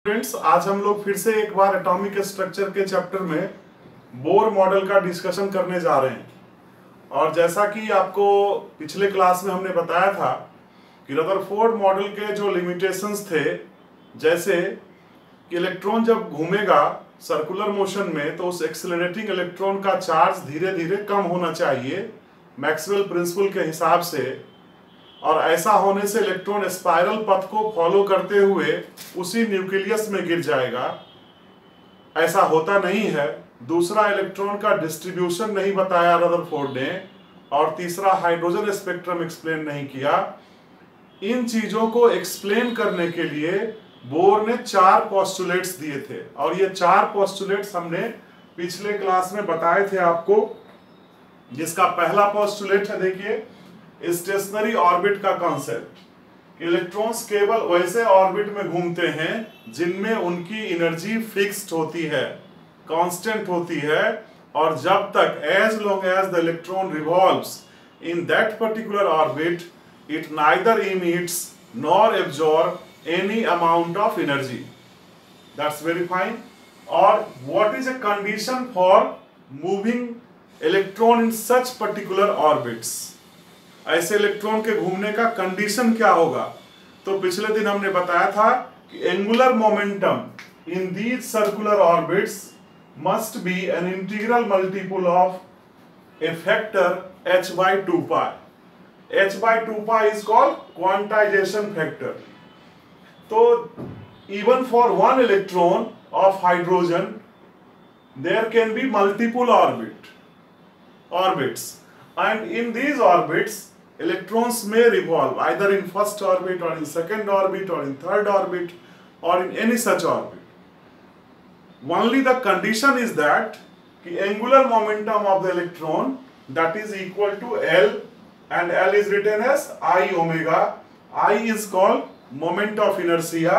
Friends, आज हम लोग फिर से एक बार एटॉमिक स्ट्रक्चर के चैप्टर में बोर मॉडल का डिस्कशन करने जा रहे हैं। और जैसा कि आपको पिछले क्लास में हमने बताया था कि रदरफोर्ड मॉडल के जो लिमिटेशंस थे, जैसे कि इलेक्ट्रॉन जब घूमेगा सर्कुलर मोशन में तो उस एक्सेलरेटिंग इलेक्ट्रॉन का चार्ज धीरे धीरे कम होना चाहिए मैक्सवेल प्रिंसिपल के हिसाब से, और ऐसा होने से इलेक्ट्रॉन स्पाइरल पथ को फॉलो करते हुए उसी न्यूक्लियस में गिर जाएगा। ऐसा होता नहीं है। दूसरा, इलेक्ट्रॉन का डिस्ट्रीब्यूशन नहीं बताया रदरफोर्ड ने, और तीसरा, हाइड्रोजन स्पेक्ट्रम एक्सप्लेन नहीं किया। इन चीजों को एक्सप्लेन करने के लिए बोर ने 4 पोस्टुलेट्स दिए थे, और ये 4 पोस्टुलेट्स हमने पिछले क्लास में बताए थे आपको। जिसका पहला पोस्टुलेट है, देखिए, स्टेशनरी ऑर्बिट का कॉन्सेप्ट। इलेक्ट्रॉन्स केवल वैसे ऑर्बिट में घूमते हैं जिनमें उनकी एनर्जी फिक्स्ड होती है, कांस्टेंट होती है, और जब तक as long as the electron revolves in that particular orbit it neither emits nor absorb any amount of energy. That's very fine. और what is a condition for moving electron in such particular orbits? ऐसे electron के घूमने का condition क्या होगा? तो पिछले दिन हमने बताया था कि angular momentum in these circular orbits must be an integral multiple of A factor h by 2 pi. h by 2 pi is called quantization factor. तो even for one electron of hydrogen there can be multiple orbits, and in these orbits electrons may revolve either in first orbit or in second orbit or in third orbit or in any such orbit. Only the condition is that the angular momentum of the electron, that is equal to L, and L is written as I omega. I is called moment of inertia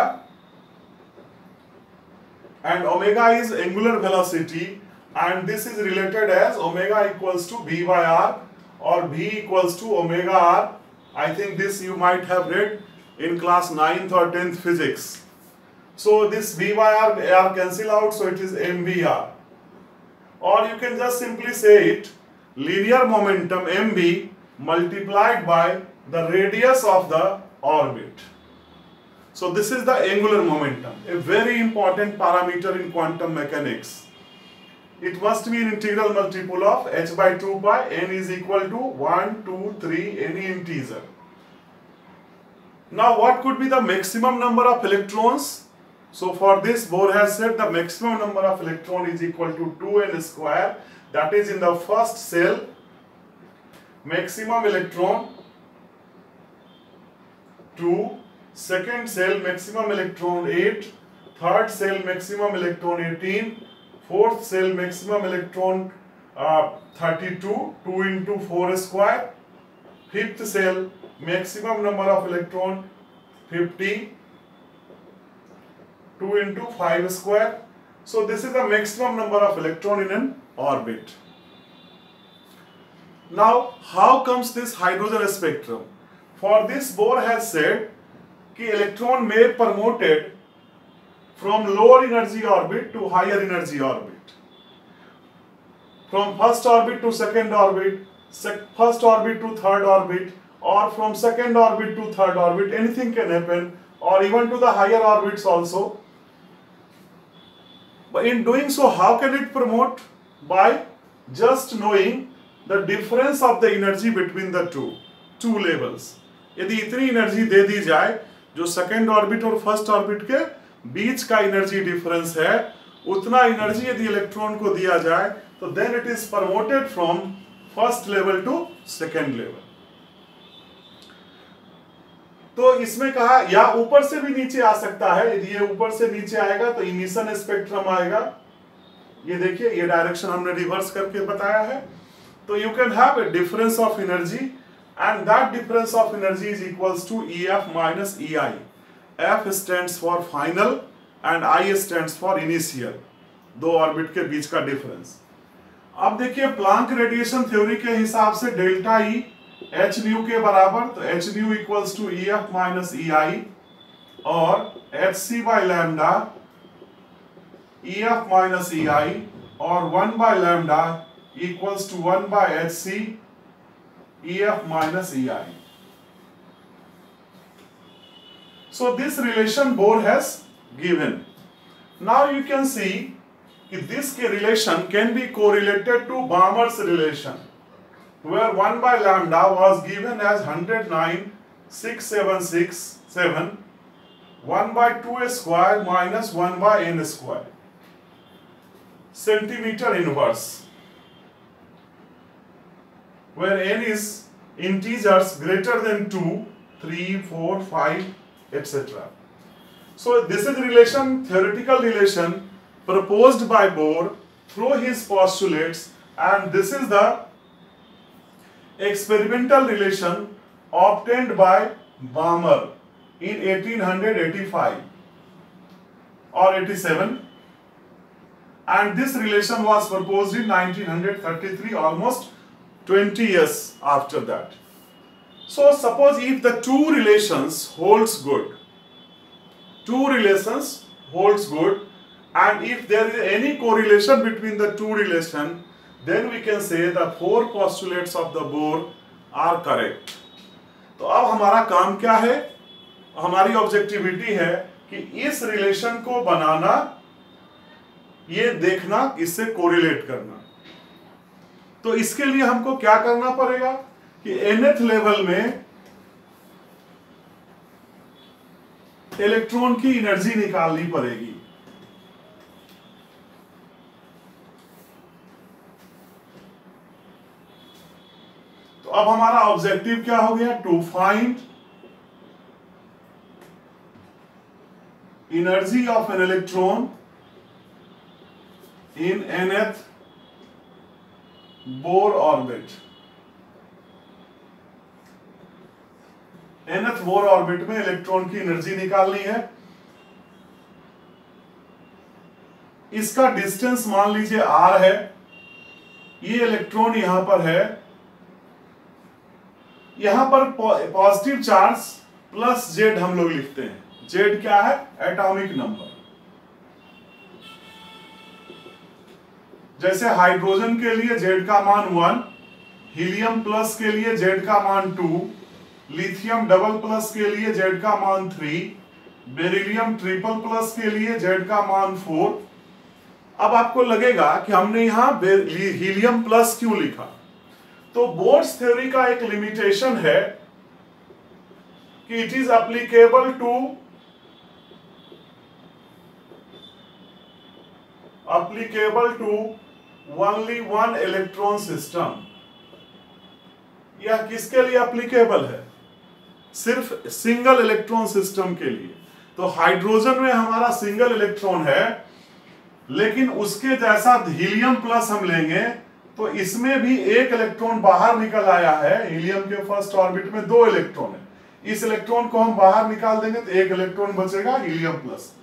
and omega is angular velocity, and this is related as omega equals to V by R or V equals to omega R. I think this you might have read in class 9th or 10th physics. So this V by R cancel out, so it is mvr. Or you can just simply say it linear momentum mv multiplied by the radius of the orbit. So this is the angular momentum, a very important parameter in quantum mechanics. It must be an integral multiple of h by 2 pi, n is equal to 1, 2, 3, any integer. Now what could be the maximum number of electrons? So for this Bohr has said the maximum number of electron is equal to 2n square, that is in the first cell maximum electron 2, second cell maximum electron 8, third cell maximum electron 18, fourth cell maximum electron 32, 2 into 4 square, fifth cell maximum number of electron 50, 2 into 5 square. So this is the maximum number of electron in an orbit. Now how comes this hydrogen spectrum? For this Bohr has said कि electron may promoted from lower energy orbit to higher energy orbit, from first orbit to second orbit, first orbit to third orbit, or from second orbit to third orbit. Anything can happen, or even to the higher orbits also. But in doing so, how can it promote? By just knowing the difference of the energy between the two levels. यदि इतनी energy दे दी जाए जो second orbit और first orbit के बीच का energy difference है, उतना energy यदि इलेक्ट्रॉन को दिया जाए तो then it is promoted from first level to second level. तो इसमें कहा या ऊपर से भी नीचे आ सकता है। यदि ये ऊपर से नीचे आएगा तो इमिशन स्पेक्ट्रम आएगा। ये देखिए, ये डायरेक्शन हमने रिवर्स करके बताया है। तो you can have a difference of energy, and that difference of energy is equals to EF minus EI. F stands for final and I stands for initial, दो ऑर्बिट के बीच का डिफरेंस। अब देखिए, प्लांक रेडिएशन थ्योरी के हिसाब से delta E h new के बराबर, तो h nu equals to EF minus EI, और hc by lambda EF minus EI और 1 by lambda equals to 1 by hc EF minus EI. So this relation Bohr has given. Now you can see that this relation can be correlated to Balmer's relation, where 1 by lambda was given as 109,676,7, 1 by 2 square minus 1 by n square, centimeter inverse, where n is integers greater than 2, 3, 4, 5, etc. So this is relation, theoretical relation proposed by Bohr through his postulates, and this is the experimental relation obtained by Balmer in 1885 or 87, and this relation was proposed in 1933, almost 20 years after that. So suppose if the two relations holds good, and if there is any correlation between the two relations, then we can say the 4 postulates of the Bohr are correct. तो अब हमारा काम क्या है, हमारी objectivity है कि इस रिलेशन को बनाना, ये देखना, इससे कोरिलेट करना। तो इसके लिए हमको क्या करना पड़ेगा कि nth लेवल में इलेक्ट्रॉन की एनर्जी निकालनी पड़ेगी। तो अब हमारा ऑब्जेक्टिव क्या हो गया, to find energy of an electron in nth Bohr orbit. nth Bohr orbit में इलेक्ट्रॉन की एनर्जी निकालनी है। इसका डिस्टेंस मान लीजिए r है, ये इलेक्ट्रॉन यहां पर है, यहां पर पॉजिटिव चार्ज प्लस जेड हम लोग लिखते हैं। जेड क्या है, एटॉमिक नंबर। जैसे हाइड्रोजन के लिए जेड का मान 1, हीलियम प्लस के लिए जेड का मान 2, लिथियम डबल प्लस के लिए जेड का मान 3, बेरिलियम ट्रिपल प्लस के लिए जेड का मान 4। अब आपको लगेगा कि हमने यहां हीलियम प्लस क्यों लिखा। तो बोर्स थ्योरी का एक लिमिटेशन है कि it is applicable to only one electron system. यह किसके लिए एप्लीकेबल है, सिर्फ सिंगल इलेक्ट्रॉन सिस्टम के लिए। तो हाइड्रोजन में हमारा सिंगल इलेक्ट्रॉन है, लेकिन उसके जैसा हीलियम प्लस हम लेंगे तो इसमें भी एक इलेक्ट्रॉन बाहर निकल आया है। हीलियम के फर्स्ट ऑर्बिट में 2 इलेक्ट्रॉन है, इस इलेक्ट्रॉन को हम बाहर निकाल देंगे तो एक इलेक्ट्रॉन बचेगा हीलियम प्लस।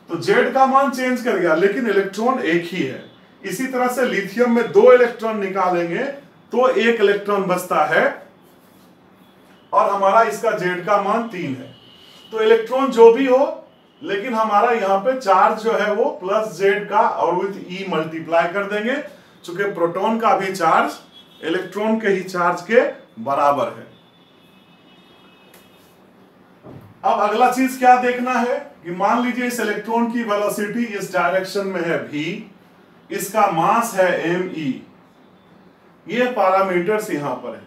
तो जेड का मान चेंज कर गया, लेकिन इलेक्ट्रॉन एक ही है। इसी तरह से लिथियम में 2 इलेक्ट्रॉन निकालेंगे तो एक इलेक्ट्रॉन बचता है, और हमारा इसका जेड का मान 3 है। तो इलेक्ट्रॉन जो भी हो, लेकिन हमारा यहाँ पे चार्ज जो है वो प्लस जेड का और विथ ई मल्टीप्लाई कर देंगे, चूंकि प्रोटॉन का भी चार्ज इलेक्ट्रॉन के ही चार्ज के बराबर है। अब अगला चीज क्या देखना है कि मान लीजिए इस इलेक्ट्रॉन की वेलोसिटी इस डायरेक्शन में है v, इसका मास है me, ये पैरामीटर्स यहां पर है।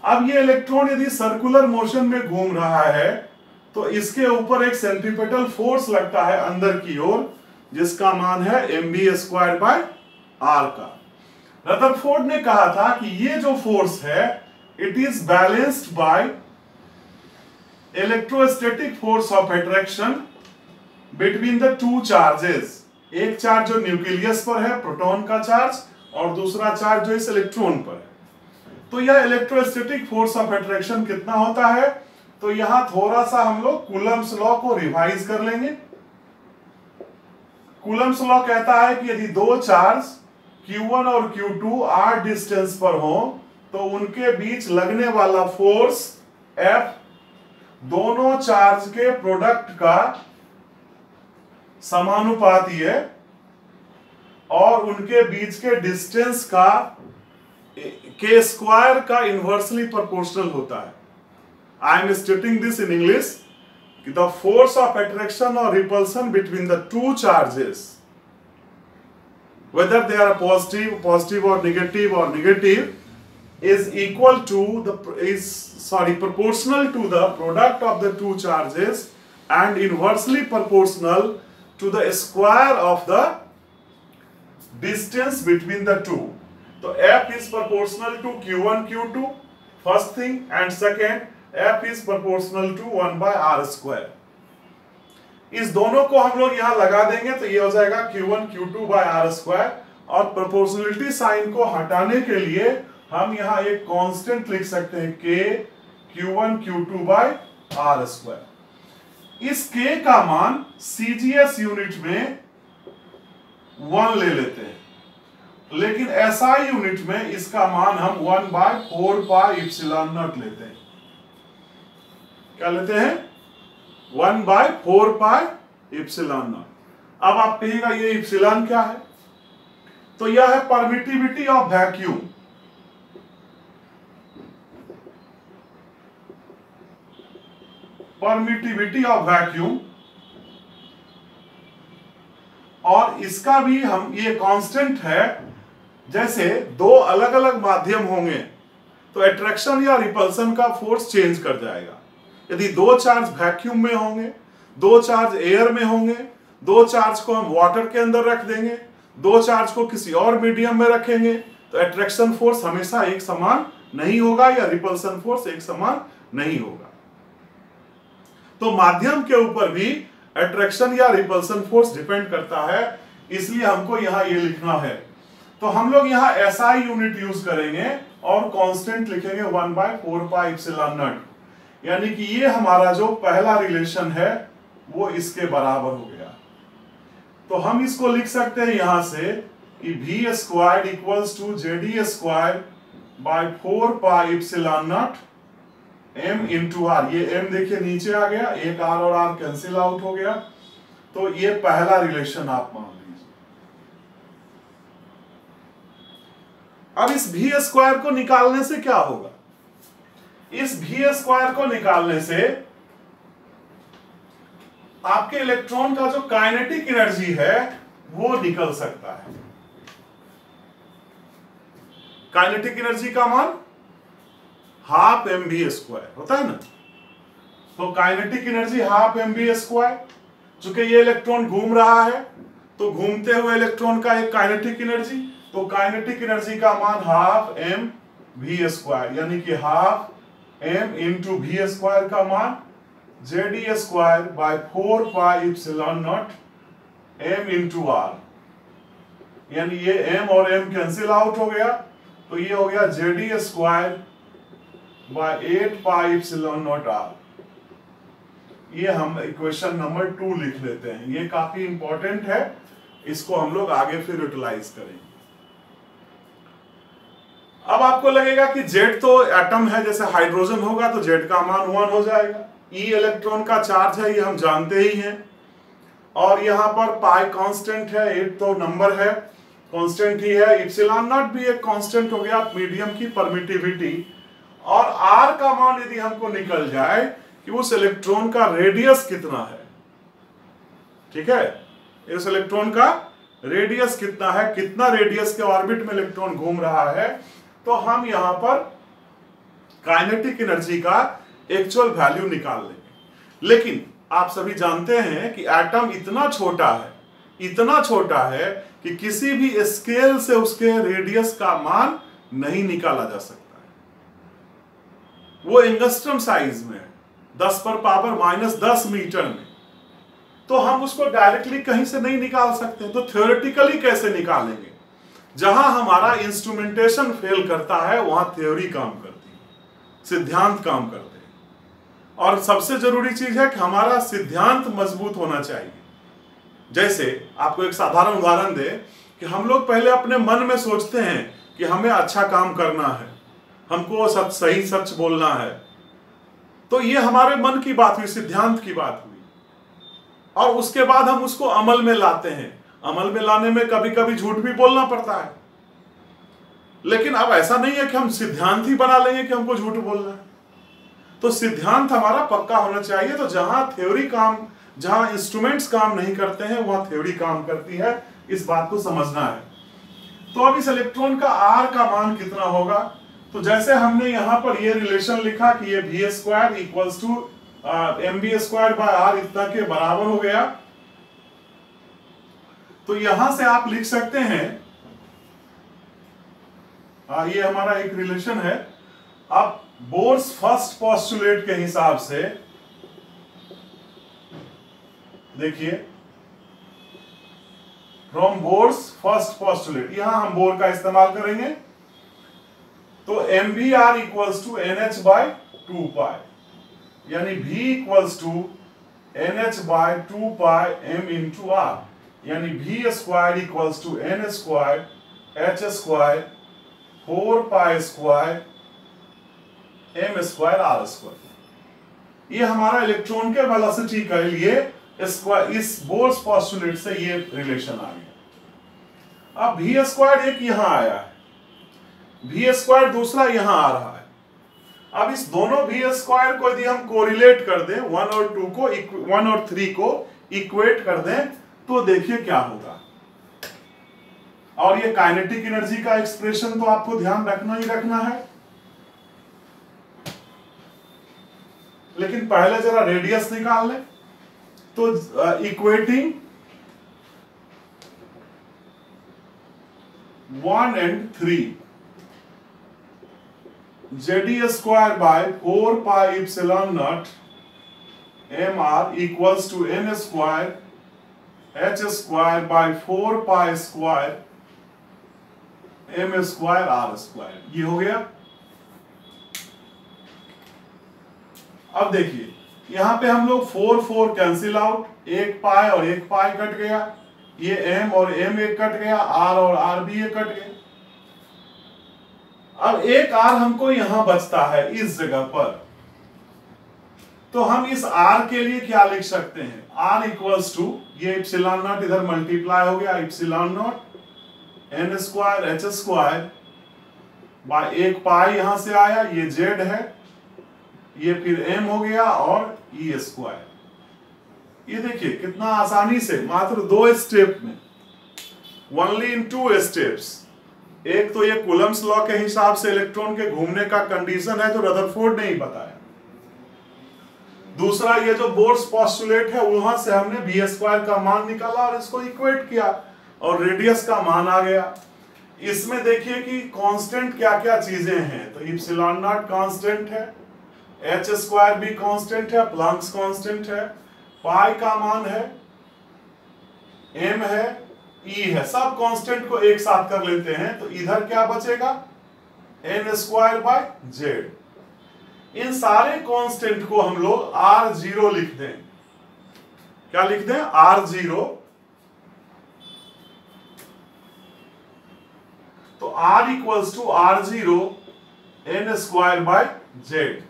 अब ये इलेक्ट्रॉन यदि सर्कुलर मोशन में घूम रहा है तो इसके ऊपर एक सेंट्रीपेटल फोर्स लगता है अंदर की ओर, जिसका मान है mv² बाय r का। रदरफोर्ड ने कहा था कि ये जो फोर्स है it is balanced by electrostatic force of attraction between the 2 charges. एक चार्ज जो न्यूक्लियस पर है, प्रोटॉन का चार्ज, और दूसरा चार्ज जो इस इलेक्ट्रॉन पर है। तो यह इलेक्ट्रोस्टैटिक फोर्स ऑफ अट्रैक्शन कितना होता है, तो यहां थोड़ा सा हम लोग कूलम्स लॉ को रिवाइज कर लेंगे। कूलम्स लॉ कहता है कि यदि 2 चार्ज Q1 और Q2 r डिस्टेंस पर हो तो उनके बीच लगने वाला फोर्स F दोनों चार्ज के प्रोडक्ट का समानुपाती है और उनके बीच के डिस्टेंस का के स्क्वायर का इनवर्सली प्रोपोर्शनल होता है। I am स्टेटिंग this in English कि द फोर्स ऑफ अट्रैक्शन और repulsion between the two charges, whether they are positive or negative, is equal to proportional to the product of the two charges and inversely proportional to the square of the distance between the two. So F is proportional to Q1 Q2 first thing, and second F is proportional to 1 by R square. इस दोनों को हम लोग यहां लगा देंगे तो ये हो जाएगा Q1 Q2 by R square, और प्रोपोर्शनलिटी साइन को हटाने के लिए हम यहां एक कांस्टेंट लिख सकते हैं K Q1 Q2 by R square. इस K का मान CGS यूनिट में 1 ले लेते हैं, लेकिन SI यूनिट में इसका मान हम 1 by 4 pi epsilon naught लेते हैं। क्या लेते हैं? 1 by 4 pi epsilon naught। अब आप कहिएगा ये इप्सिलॉन क्या है? तो यह है permittivity of vacuum. Permittivity of vacuum, और इसका भी हम ये कांस्टेंट है। जैसे दो अलग अलग माध्यम होंगे तो अट्रैक्शन या रिपल्सन का फोर्स चेंज कर जाएगा। यदि दो चार्ज वैक्यूम में होंगे, दो चार्ज एयर में होंगे, दो चार्ज को हम वाटर के अंदर रख देंगे, दो चार्ज को किसी और मीडियम में रखेंगे, तो अट्रैक्शन फोर्स हमेशा एक समान नहीं होगा या रिपल्सन फोर्स एक समान नहीं होगा। तो माध्यम के ऊपर भी अट्रैक्शन या रिपल्सन फोर्स डिपेंड करता है, इसलिए हमको यहां ये लिखना है। तो हम लोग यहां SI यूनिट यूज करेंगे और कांस्टेंट लिखेंगे 1 by 4 pi epsilon naught, यानी कि ये हमारा जो पहला रिलेशन है वो इसके बराबर हो गया। तो हम इसको लिख सकते हैं यहां से कि V squared equals to JD square by 4 pi epsilon naught M into R। ये M देखिए नीचे आ गया, एक R और R कैंसिल आउट हो गया। तो ये पहला रिलेशन आप मान लीजिए। अब इस V स्क्वायर को निकालने से क्या होगा? इस V स्क्वायर को निकालने से आपके इलेक्ट्रॉन का जो काइनेटिक एनर्जी है वो निकल सकता है। काइनेटिक एनर्जी का मान हाफ mv स्क्वायर होता है ना। तो kinetic energy half mv square, चूंकि ये इलेक्ट्रॉन घूम रहा है तो घूमते हुए इलेक्ट्रॉन का एक काइनेटिक एनर्जी, तो काइनेटिक एनर्जी का मान हाफ mv स्क्वायर, यानी कि half m into v square का मान JD square by 4 pi epsilon naught m into r, यानी ये m और m कैंसिल आउट हो गया, तो ये हो गया JD square bye 8 pi epsilon naught r। ये हम इक्वेशन नंबर 2 लिख लेते हैं, ये काफी इंपॉर्टेंट है, इसको हम लोग आगे फिर यूटिलाइज करेंगे। अब आपको लगेगा कि Z तो एटम है, जैसे हाइड्रोजन होगा तो Z का मान 1 हो जाएगा। E इलेक्ट्रॉन का चार्ज है, ये हम जानते ही हैं, और यहां पर पाई कांस्टेंट है, 8 तो नंबर है, कांस्टेंट ही है। इप्सिलॉन नॉट भी एक कांस्टेंट हो गया मीडियम की परमिटिविटी। और R का मान यदि हमको निकल जाए कि उस इलेक्ट्रॉन का रेडियस कितना है, ठीक है, इस इलेक्ट्रॉन का रेडियस कितना है, कितना रेडियस के ऑर्बिट में इलेक्ट्रॉन घूम रहा है, तो हम यहां पर काइनेटिक एनर्जी का एक्चुअल वैल्यू निकाल लेंगे। लेकिन आप सभी जानते हैं कि एटम इतना छोटा है, इतना छोटा है कि किसी भी स्केल से उसके रेडियस का मान नहीं निकाला जा सकता है। वो एंगस्ट्रम साइज में है, 10 पर पावर -10 मीटर में, तो हम उसको डायरेक्टली कहीं से नहीं निकाल सकते। तो थ्योरेटिकली कैसे निकालेंगे? जहां हमारा इंस्ट्रूमेंटेशन फेल करता है वहां थ्योरी काम करती है, सिद्धांत काम करते हैं। और सबसे जरूरी चीज है कि हमारा सिद्धांत मजबूत होना चाहिए। जैसे आपको एक साधारण उदाहरण दे कि हम लोग पहले अपने मन में सोचते हैं कि हमें अच्छा काम करना है, हमको सही सच बोलना है, तो ये हमारे मन की बात हुई, सिद्धांत की बात हुई, और उसके बाद हम उसको अमल में लाते हैं। अमल में लाने में कभी कभी झूठ भी बोलना पड़ता है, लेकिन अब ऐसा नहीं है कि हम सिद्धांत ही बना लेंगे कि हमको झूठ बोलना है। तो सिद्धांत हमारा पक्का होना चाहिए। तो जहां थ्योरी काम, जहां इंस्ट्रूमेंट्स काम नहीं करते हैं वहां थ्योरी काम करती है, इस बात को समझना है। तो अब इस इलेक्ट्रॉन का आर का मान कितना होगा? तो जैसे हमने यहां पर ये रिलेशन लिखा कि ये V square equals to M B square by R इतना के बराबर हो गया, तो यहां से आप लिख सकते हैं, ये हमारा एक रिलेशन है। अब बोर्स फर्स्ट पोस्टुलेट के हिसाब से देखिए, फ्रॉम बोर्स फर्स्ट पोस्टुलेट, यहां हम बोर का इस्तेमाल करेंगे। तो M B R equals to N H by 2 pi, यानी v equals to N H by 2 pi M into R, यानी v square equals to N square H square 4 pi square M square R square. ये हमारा electron के velocity के लिए इस bourse postulate से ये रिलेशन आ गया। अब v स्क्वायर एक यहां आया है, v स्क्वायर दूसरा यहां आ रहा है। अब इस दोनों v स्क्वायर को यदि हम कोरिलेट कर दें, 1 और 2 को, 1 और 3 को इक्वेट कर दें, तो देखिए क्या होगा। और ये काइनेटिक एनर्जी का एक्सप्रेशन तो आपको ध्यान रखना ही रखना है, लेकिन पहले जरा रेडियस निकाल लें। तो equating 1 and 3 JD square by 4 pi epsilon naught M R equals to N square H square by 4 pi square M square R square, ये हो गया। अब देखिए यहां पे हम लोग 4 कैंसिल आउट, 1 पाई और 1 पाई कट गया, ये m और m एक कट गया, r और r भी एक कट गया। अब एक r हमको यहां बचता है इस जगह पर, तो हम इस r के लिए क्या लिख सकते हैं? r इक्वल्स टू, ये इप्सिलॉन नॉट इधर मल्टीप्लाई हो गया, epsilon not n square H square bye 1 पाई यहां से आया, ये z है, ये फिर m हो गया और e स्क्वायर। ये देखिए कितना आसानी से, मात्र 2 स्टेप में, ओनली इन 2 स्टेप्स। एक तो ये कूलम्स लॉ के हिसाब से इलेक्ट्रॉन के घूमने का कंडीशन है जो रदरफोर्ड ने ही बताया। दूसरा ये जो बोर्स पोस्टुलेट है वहां से हमने बी स्क्वायर का मान निकाला और इसको इक्वेट किया और रेडियस का मान आ गया। इसमें देखिए कि कांस्टेंट क्या क्या चीजें हैं। तो इप्सिलॉन नॉट कांस्टेंट है, एच स्क्वायर भी कांस्टेंट है, प्लैंक्स कांस्टेंट है, पाई का मान है, एम है, ई है, सब कांस्टेंट को एक साथ कर लेते हैं तो इधर क्या बचेगा? N square by z. इन सारे कांस्टेंट को हम लोग R0 लिख दें। क्या लिख दें? R0। तो R इक्वल्स टू R0 N square by Z.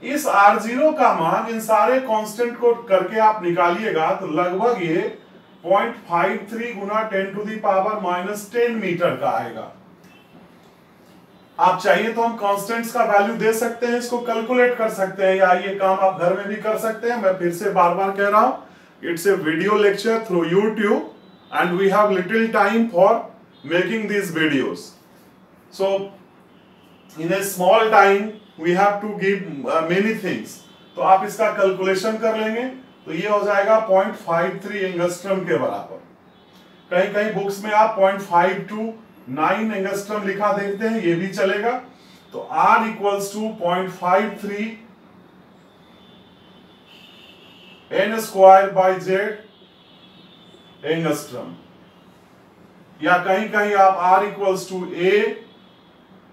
इस R0 का मान इन सारे कांस्टेंट को करके आप निकालिएगा तो लगभग ये 0.53 गुना 10⁻⁻10 मीटर का आएगा। आप चाहिए तो हम कांस्टेंट्स का वैल्यू दे सकते हैं, इसको कैलकुलेट कर सकते हैं, या ये काम आप घर में भी कर सकते हैं। मैं फिर से बार बार कह रहा हूं, it's a video lecture through YouTube and we have little time for making these videos. So in a small time we have to give many things. तो आप इसका कैलकुलेशन कर लेंगे तो ये हो जाएगा 0.53 एंगस्ट्रम के बराबर। कहीं कहीं बुक्स में आप 0.529 एंगस्ट्रम लिखा देखते हैं, ये भी चलेगा। तो R equals to 0.53 N square by Z angstrom, या कहीं कहीं आप R equals to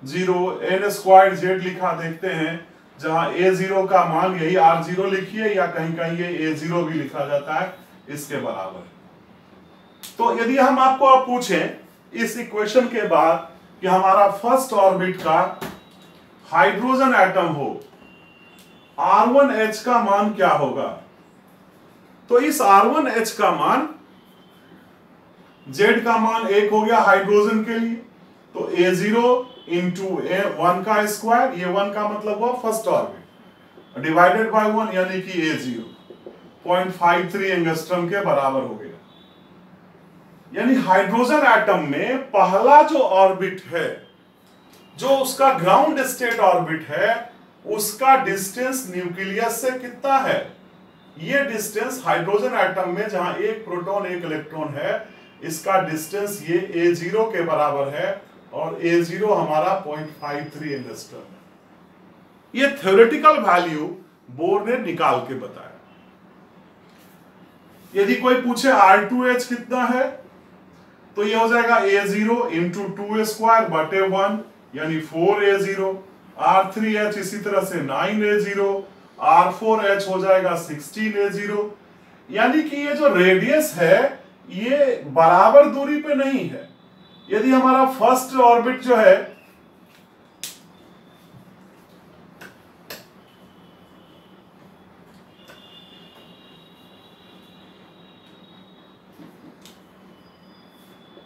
A0 N square Z लिखा देखते हैं, जहां A0 का मान यही R0 लिखिए, या कहीं कहीं ये A0 भी लिखा जाता है इसके बराबर। तो यदि हम आपको अब पूछें इस इक्वेशन के बाद कि हमारा फर्स्ट ऑर्बिट का हाइड्रोजन एटम हो R1H का मान क्या होगा? तो इस R1H का मान, Z का मान 1 हो गया हाइड्रोजन के लिए, तो A0 इंटू 1 का स्क्वायर, ये 1 का मतलब हुआ फर्स्ट ऑर्बिट, डिवाइडेड बाय 1 यानी कि A0 0.53 एंगस्ट्रॉम के बराबर हो गया। यानी हाइड्रोजन एटम में पहला जो ऑर्बिट है, जो उसका ग्राउंड स्टेट ऑर्बिट है, उसका डिस्टेंस न्यूक्लियस से कितना है? ये डिस्टेंस हाइड्रोजन एटम में जहां एक प्रोटॉन एक इलेक्ट्रॉन है, इसका डिस्टेंस ये A0 के बराबर है, और A0 हमारा 0.53 एंगस्ट्रॉम है। ये थ्योरेटिकल वैल्यू बोर ने निकाल के बताया। यदि कोई पूछे R2H कितना है, तो ये हो जाएगा A0 इंटू 2 स्क्वायर बटे 1 यानी 4A0, R3H इसी तरह से 9A0, R4H हो जाएगा 16A0। यानी कि ये जो रेडियस है ये बराबर दूरी पे नहीं है। यदि हमारा फर्स्ट ऑर्बिट जो है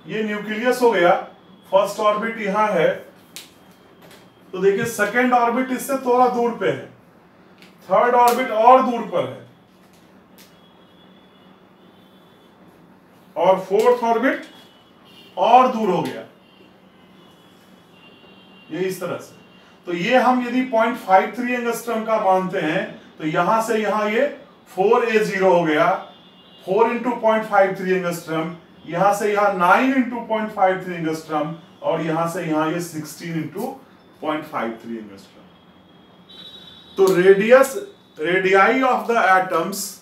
ये न्यूक्लियस हो गया, फर्स्ट ऑर्बिट यहां है, तो देखिए सेकेंड ऑर्बिट इससे थोड़ा दूर पे है, थर्ड ऑर्बिट और दूर पर है, और फोर्थ ऑर्बिट और दूर हो गया, ये इस तरह से। तो ये हम यदि 0.53 एंगस्ट्रॉम का मानते हैं, तो यहां से यहां ये 4A0 हो गया, 4 इंटू 0.53 एंगस्ट्रॉम, यहां से यहां 9 इंटू 0.53 एंगस्ट्रॉम, और यहां से यहां ये 16 इंटू 0.53 एंगस्ट्रॉम। तो radii of the atoms,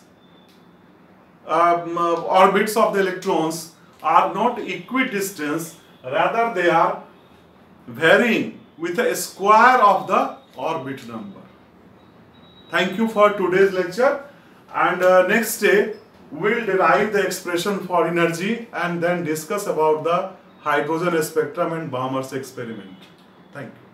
orbits of the electrons are not equidistant, rather they are varying with the square of the orbit number. Thank you for today's lecture, and next day we will derive the expression for energy and then discuss about the hydrogen spectrum and Balmer's experiment. Thank you.